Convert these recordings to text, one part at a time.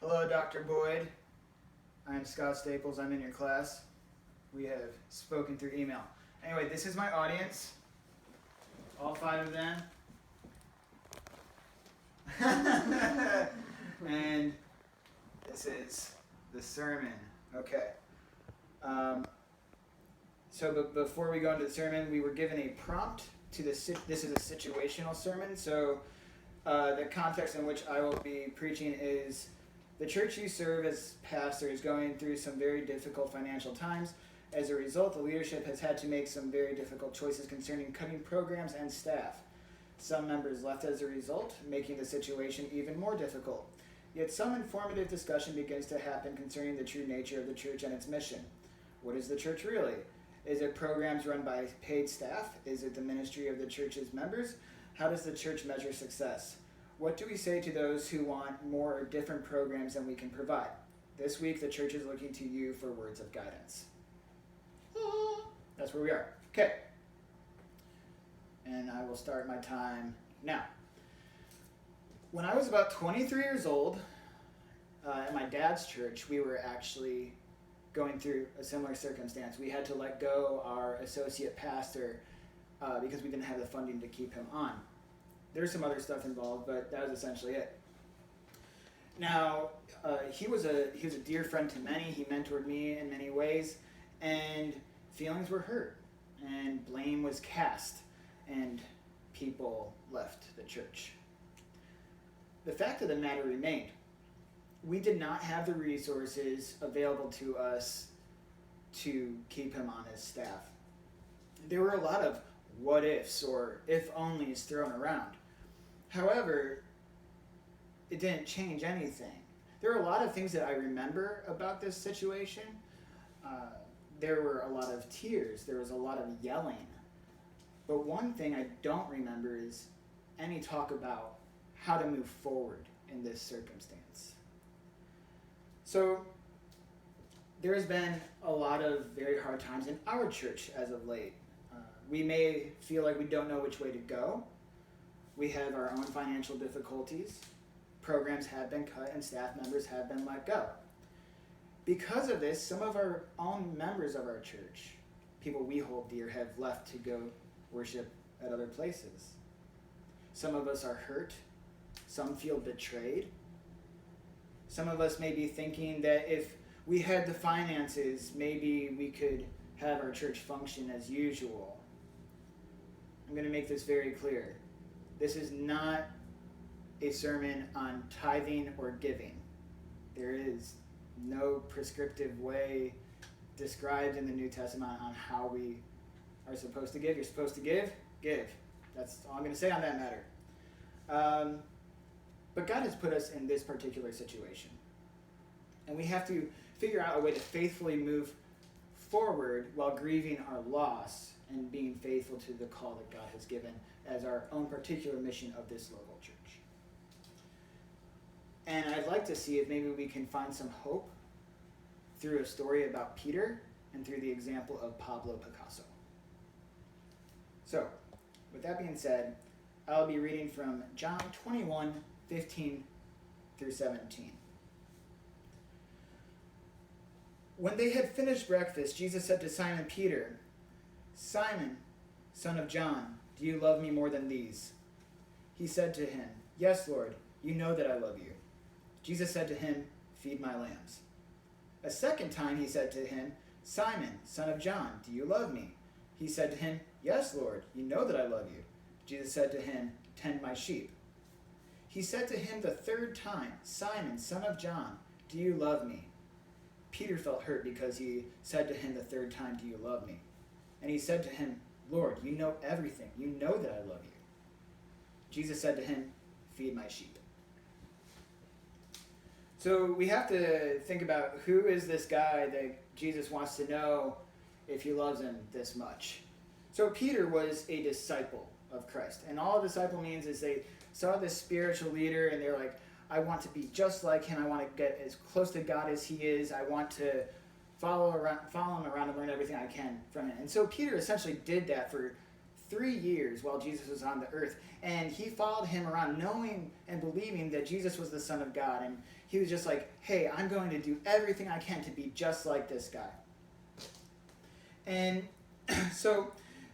Hello, Dr. Boyd. I'm Scott Staples. I'm in your class. We have spoken through email. Anyway, this is my audience. All 5 of them. And this is the sermon. Okay. So before we go into the sermon, we were given a prompt to this. This is a situational sermon. So the context in which I will be preaching is the church you serve as pastor is going through some very difficult financial times. As a result, the leadership has had to make some very difficult choices concerning cutting programs and staff. Some members left as a result, making the situation even more difficult. Yet some informative discussion begins to happen concerning the true nature of the church and its mission. What is the church really? Is it programs run by paid staff? Is it the ministry of the church's members? How does the church measure success? What do we say to those who want more or different programs than we can provide? This week, the church is looking to you for words of guidance. That's where we are. Okay. And I will start my time now. When I was about 23 years old, at my dad's church, we were actually going through a similar circumstance. We had to let go our associate pastor because we didn't have the funding to keep him on. There's some other stuff involved, but that was essentially it. Now, he was a dear friend to many. He mentored me in many ways, and feelings were hurt, and blame was cast, and people left the church. The fact of the matter remained. We did not have the resources available to us to keep him on his staff. There were a lot of what ifs or if onlys thrown around. However, it didn't change anything. There are a lot of things that I remember about this situation. There were a lot of tears. There was a lot of yelling. But one thing I don't remember is any talk about how to move forward in this circumstance. So there has been a lot of very hard times in our church as of late. We may feel like we don't know which way to go. We have our own financial difficulties. Programs have been cut and staff members have been let go. Because of this, some of our own members of our church, people we hold dear, have left to go worship at other places. Some of us are hurt. Some feel betrayed. Some of us may be thinking that if we had the finances, maybe we could have our church function as usual. I'm going to make this very clear. This is not a sermon on tithing or giving. There is no prescriptive way described in the New Testament on how we are supposed to give. You're supposed to give. That's all I'm going to say on that matter. But God has put us in this particular situation. And we have to figure out a way to faithfully move forward while grieving our loss and being faithful to the call that God has given as our own particular mission of this local church. And I'd like to see if maybe we can find some hope through a story about Peter and through the example of Pablo Picasso. So, with that being said, I'll be reading from John 21:15 through 17. When they had finished breakfast, Jesus said to Simon Peter, "Simon, son of John, do you love me more than these?" He said to him, "Yes, Lord, you know that I love you." Jesus said to him, "Feed my lambs." A second time he said to him, "Simon, son of John, do you love me?" He said to him, "Yes, Lord, you know that I love you." Jesus said to him, "Tend my sheep." He said to him the third time, "Simon, son of John, do you love me?" Peter felt hurt because he said to him the third time, "Do you love me?" And he said to him, "Lord, you know everything. You know that I love you." Jesus said to him, "Feed my sheep." So we have to think about who is this guy that Jesus wants to know if he loves him this much. So Peter was a disciple of Christ. And all a disciple means is they saw this spiritual leader and they're like, I want to be just like him. I want to get as close to God as he is. I want to follow him around and learn everything I can from him. And so Peter essentially did that for 3 years while Jesus was on the earth. And he followed him around knowing and believing that Jesus was the Son of God. And he was just like, hey, I'm going to do everything I can to be just like this guy. And so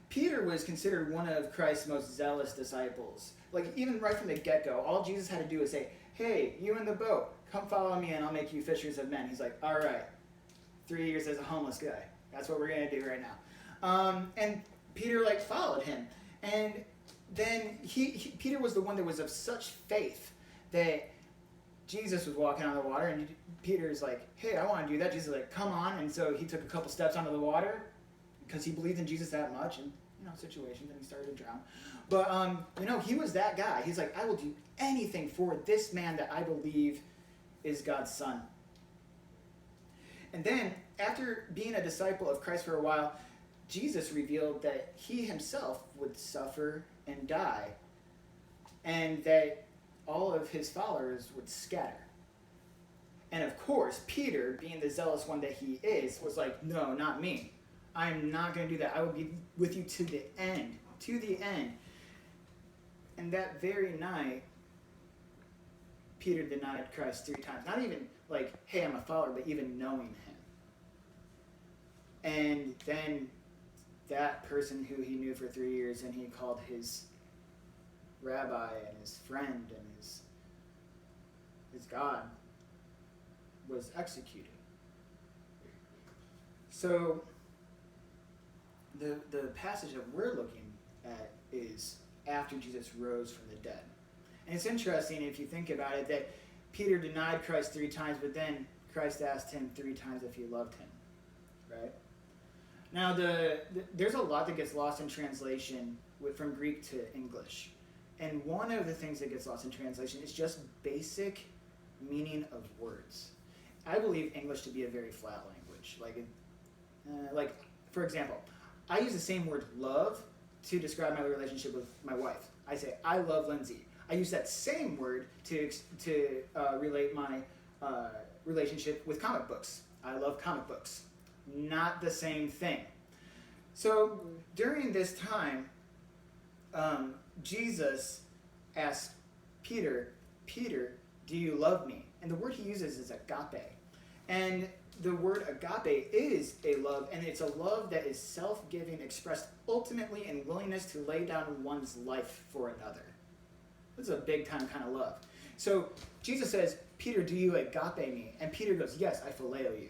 Peter was considered one of Christ's most zealous disciples. Like, even right from the get-go, all Jesus had to do was say, hey, you in the boat, come follow me and I'll make you fishers of men. He's like, all right, 3 years as a homeless guy. That's what we're going to do right now. And Peter, like, followed him. And then Peter was the one that was of such faith that Jesus was walking on the water, and Peter's like, hey, I want to do that. Jesus is like, come on. And so he took a couple steps onto the water because he believed in Jesus that much, and, situations, and he started to drown. But, he was that guy. He's like, I will do anything for this man that I believe is God's son. And then, after being a disciple of Christ for a while, Jesus revealed that he himself would suffer and die, and that all of his followers would scatter. And of course, Peter, being the zealous one that he is, was like, no, not me. I'm not going to do that. I will be with you to the end. To the end. And that very night, Peter denied Christ 3 times. Not even like, hey, I'm a follower, but even knowing him. And then that person who he knew for 3 years, and he called his rabbi and his friend and his God, was executed. So the passage that we're looking at is after Jesus rose from the dead. And it's interesting if you think about it that Peter denied Christ 3 times, but then Christ asked him 3 times if he loved him, right? Now, there's a lot that gets lost in translation from Greek to English. And one of the things that gets lost in translation is just basic meaning of words. I believe English to be a very flat language. Like, for example, I use the same word love to describe my relationship with my wife. I say, I love Lindsay. I use that same word to relate my relationship with comic books. I love comic books. Not the same thing. So during this time, Jesus asked Peter, Peter, do you love me? And the word he uses is agape. And the word agape is a love, and it's a love that is self-giving, expressed ultimately in willingness to lay down one's life for another. This is a big-time kind of love. So Jesus says, Peter, do you agape me? And Peter goes, yes, I phileo you.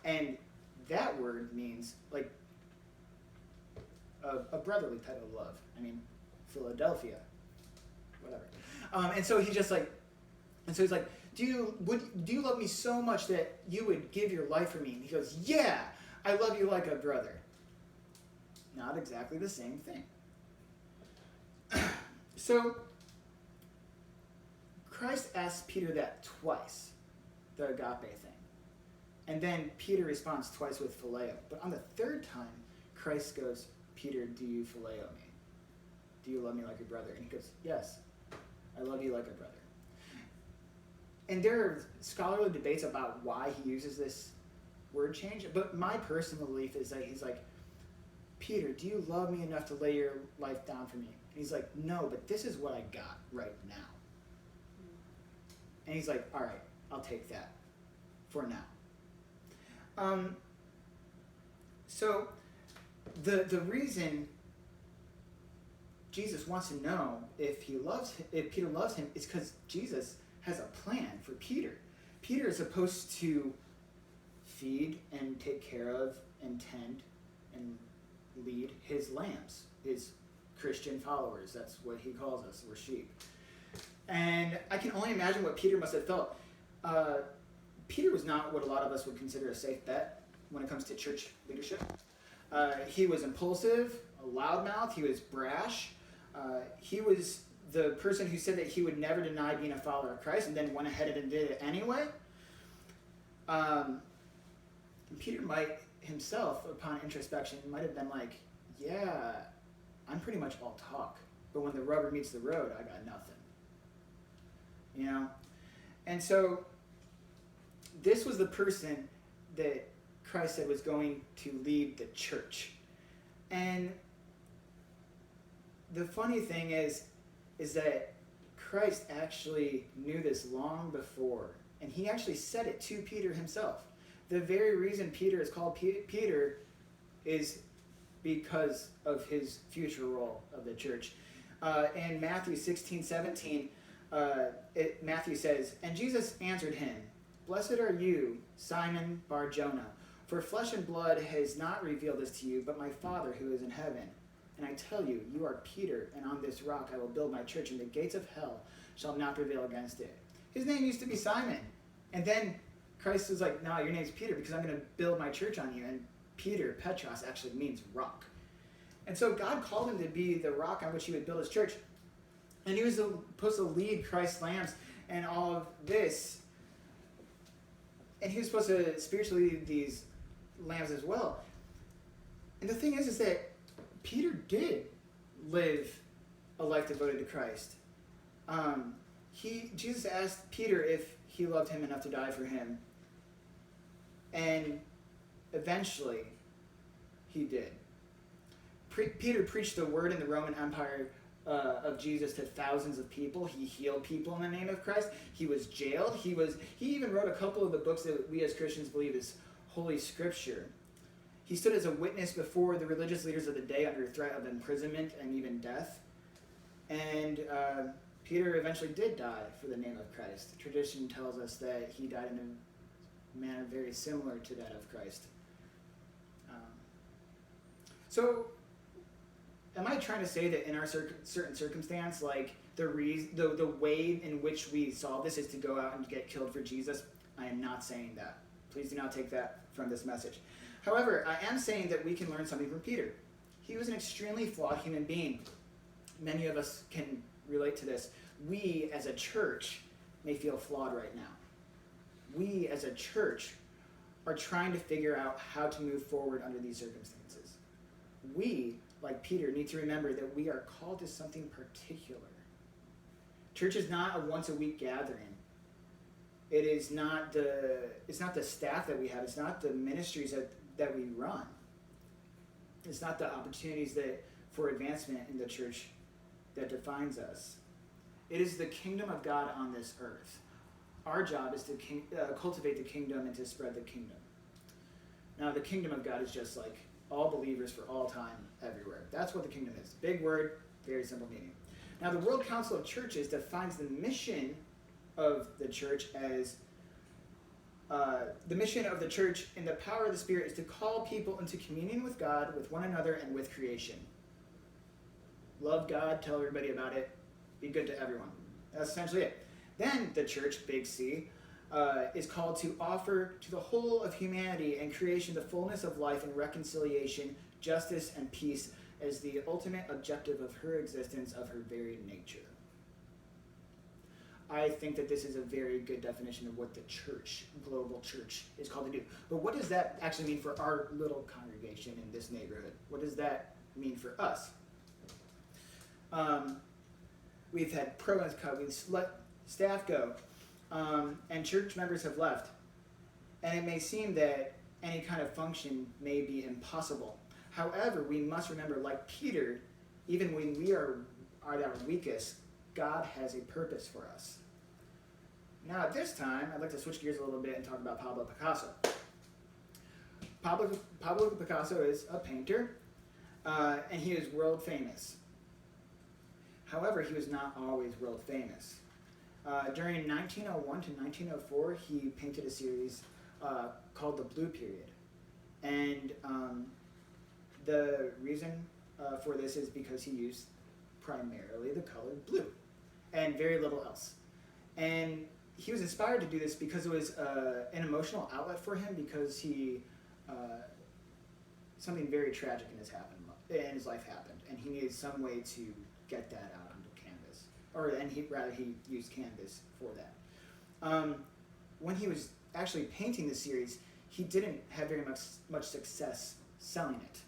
And that word means, like, a brotherly type of love. I mean, Philadelphia, whatever. And so he's like, do you love me so much that you would give your life for me? And he goes, yeah, I love you like a brother. Not exactly the same thing. So Christ asked Peter that twice, the agape thing. And then Peter responds twice with phileo. But on the third time, Christ goes, Peter, do you phileo me? Do you love me like a brother? And he goes, yes, I love you like a brother. And there are scholarly debates about why he uses this word change. But my personal belief is that he's like, Peter, do you love me enough to lay your life down for me? And he's like, no, but this is what I got right now. And he's like, all right, I'll take that for now. So the reason Jesus wants to know if Peter loves him is because Jesus has a plan for Peter. Peter is supposed to feed and take care of and tend and lead his lambs, his Christian followers. That's what he calls us. We're sheep. And I can only imagine what Peter must have felt. Peter was not what a lot of us would consider a safe bet when it comes to church leadership. He was impulsive, a loudmouth, he was brash. He was the person who said that he would never deny being a follower of Christ and then went ahead and did it anyway. Peter might himself, upon introspection, might have been like, yeah, I'm pretty much all talk. But when the rubber meets the road, I got nothing. You know? And so this was the person that Christ said was going to lead the church. And the funny thing is that Christ actually knew this long before, and he actually said it to Peter himself. The very reason Peter is called Peter is because of his future role of the church. In Matthew 16:17, Matthew says, "And Jesus answered him, 'Blessed are you, Simon Bar-Jonah, for flesh and blood has not revealed this to you, but my Father who is in heaven. And I tell you, you are Peter, and on this rock I will build my church, and the gates of hell shall not prevail against it.'" His name used to be Simon. And then Christ was like, "No, your name's Peter because I'm going to build my church on you." And Peter, Petros, actually means rock. And so God called him to be the rock on which he would build his church. And he was supposed to lead Christ's lambs and all of this. And he was supposed to spiritually lead these lambs as well. And the thing is that Peter did live a life devoted to Christ. Jesus asked Peter if he loved him enough to die for him. And eventually, he did. Peter preached the word in the Roman Empire of Jesus to thousands of people. He healed people in the name of Christ. He was jailed. He even wrote a couple of the books that we as Christians believe is Holy Scripture. He stood as a witness before the religious leaders of the day under threat of imprisonment and even death. And Peter eventually did die for the name of Christ. Tradition tells us that he died in a manner very similar to that of Christ. So, am I trying to say that in our certain circumstance, like the way in which we solve this is to go out and get killed for Jesus? I am not saying that. Please do not take that from this message. However, I am saying that we can learn something from Peter. He was an extremely flawed human being. Many of us can relate to this. We, as a church, may feel flawed right now. We, as a church, are trying to figure out how to move forward under these circumstances. We, like Peter, need to remember that we are called to something particular. Church is not a once-a-week gathering. It's not the staff that we have. It's not the ministries that we run. It's not the opportunities for advancement in the church that defines us. It is the kingdom of God on this earth. Our job is to cultivate the kingdom and to spread the kingdom. Now, the kingdom of God is just like all believers for all time, everywhere. That's what the kingdom is. Big word, very simple meaning. Now, the World Council of Churches defines the mission of the church as the mission of the church in the power of the Spirit is to call people into communion with God, with one another, and with creation. Love God, tell everybody about it, be good to everyone. That's essentially it. Then the church, big C, is called to offer to the whole of humanity and creation the fullness of life and reconciliation, justice, and peace as the ultimate objective of her existence, of her very nature. I think that this is a very good definition of what the church, global church, is called to do. But what does that actually mean for our little congregation in this neighborhood? What does that mean for us? We've had programs cut, we've let staff go, and church members have left. And it may seem that any kind of function may be impossible. However, we must remember, like Peter, even when we are at our weakest, God has a purpose for us. Now, at this time, I'd like to switch gears a little bit and talk about Pablo Picasso. Pablo Picasso is a painter, and he is world famous. However, he was not always world famous. During 1901 to 1904, he painted a series called the Blue Period. And the reason for this is because he used primarily the color blue and very little else. And he was inspired to do this because it was an emotional outlet for him, because something very tragic in his life happened, and he needed some way to get that out onto canvas, he used canvas for that. When he was actually painting the series, he didn't have very much success selling it,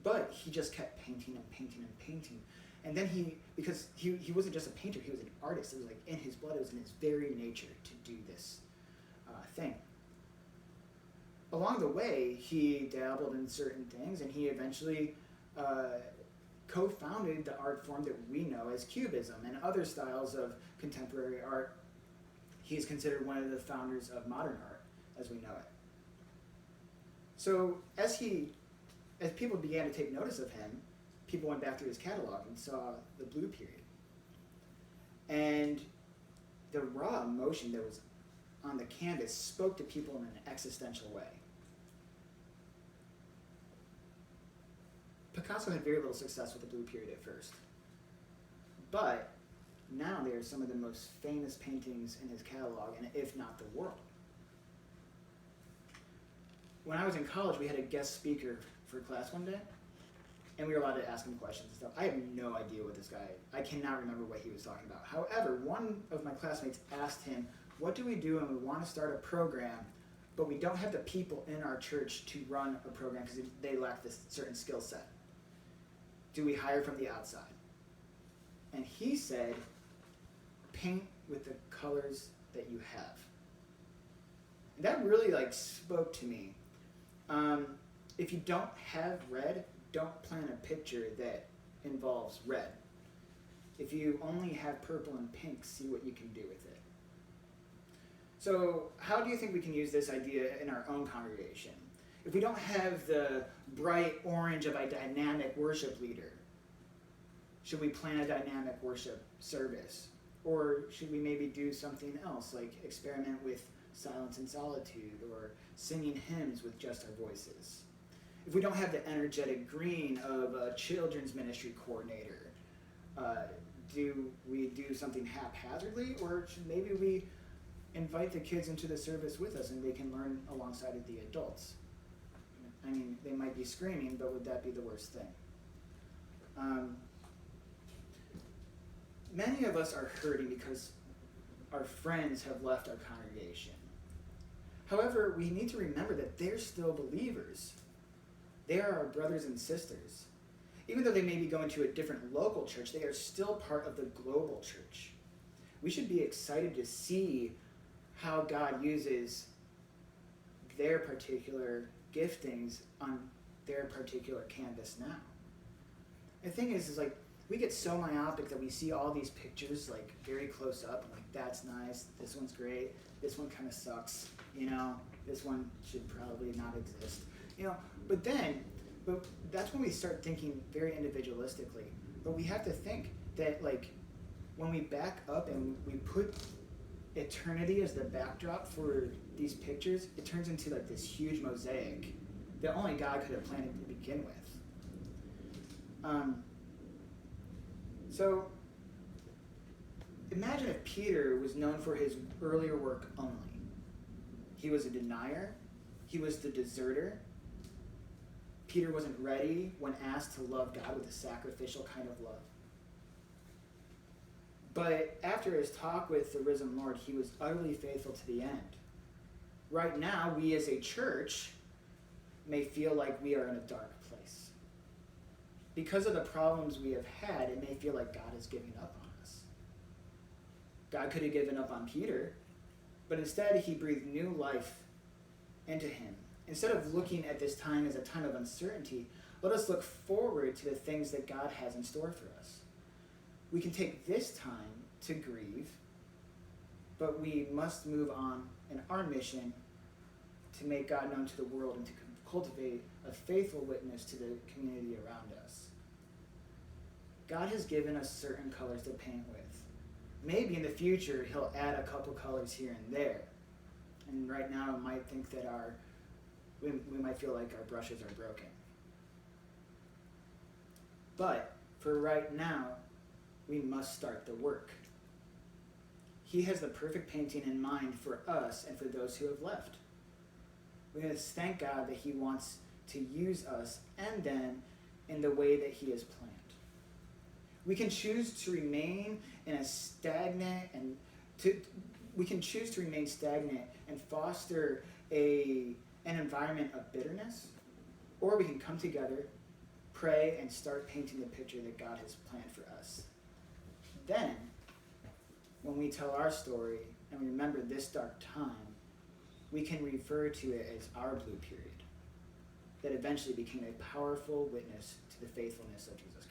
but he just kept painting and painting and painting. And then because he wasn't just a painter, he was an artist. It was like in his blood, it was in his very nature to do this thing. along the way, he dabbled in certain things, and he eventually co-founded the art form that we know as Cubism and other styles of contemporary art. He's considered one of the founders of modern art as we know it. So as people began to take notice of him, people went back through his catalog and saw the Blue Period. And the raw emotion that was on the canvas spoke to people in an existential way. Picasso had very little success with the Blue Period at first. But now they are some of the most famous paintings in his catalog, and if not the world. When I was in college, we had a guest speaker for class one day, and we were allowed to ask him questions and stuff. I have no idea what this guy, I cannot remember what he was talking about. However, one of my classmates asked him, what do we do when we want to start a program, but we don't have the people in our church to run a program because they lack this certain skill set? Do we hire from the outside? And he said, paint with the colors that you have. And that really spoke to me. If you don't have red, don't plan a picture that involves red. If you only have purple and pink, see what you can do with it. So how do you think we can use this idea in our own congregation? If we don't have the bright orange of a dynamic worship leader, should we plan a dynamic worship service? Or should we maybe do something else, like experiment with silence and solitude, or singing hymns with just our voices? If we don't have the energetic green of a children's ministry coordinator, do we do something haphazardly, or should maybe we invite the kids into the service with us and they can learn alongside of the adults? I mean, they might be screaming, but would that be the worst thing? Many of us are hurting because our friends have left our congregation. However, we need to remember that they're still believers. They are our brothers and sisters. Even though they may be going to a different local church, they are still part of the global church. We should be excited to see how God uses their particular giftings on their particular canvas now. The thing is we get so myopic that we see all these pictures very close up, and that's nice, this one's great, this one kind of sucks, this one should probably not exist, but that's when we start thinking very individualistically. But we have to think that when we back up and we put eternity as the backdrop for these pictures, it turns into this huge mosaic that only God could have planned to begin with. So imagine if Peter was known for his earlier work only. He was a denier. He was the deserter. Peter wasn't ready when asked to love God with a sacrificial kind of love. But after his talk with the risen Lord, he was utterly faithful to the end. Right now, we as a church may feel like we are in a dark place. Because of the problems we have had, it may feel like God is giving up on us. God could have given up on Peter, but instead he breathed new life into him. Instead of looking at this time as a time of uncertainty, let us look forward to the things that God has in store for us. We can take this time to grieve, but we must move on in our mission to make God known to the world and to cultivate a faithful witness to the community around us. God has given us certain colors to paint with. Maybe in the future he'll add a couple colors here and there. And right now I might think that we might feel like our brushes are broken. But for right now, we must start the work. He has the perfect painting in mind for us and for those who have left. We're going to thank God that he wants to use us and them in the way that he has planned. We can choose to remain in a stagnant and foster an environment of bitterness, or we can come together, pray, and start painting the picture that God has planned for us. Then, when we tell our story and we remember this dark time, we can refer to it as our blue period that eventually became a powerful witness to the faithfulness of Jesus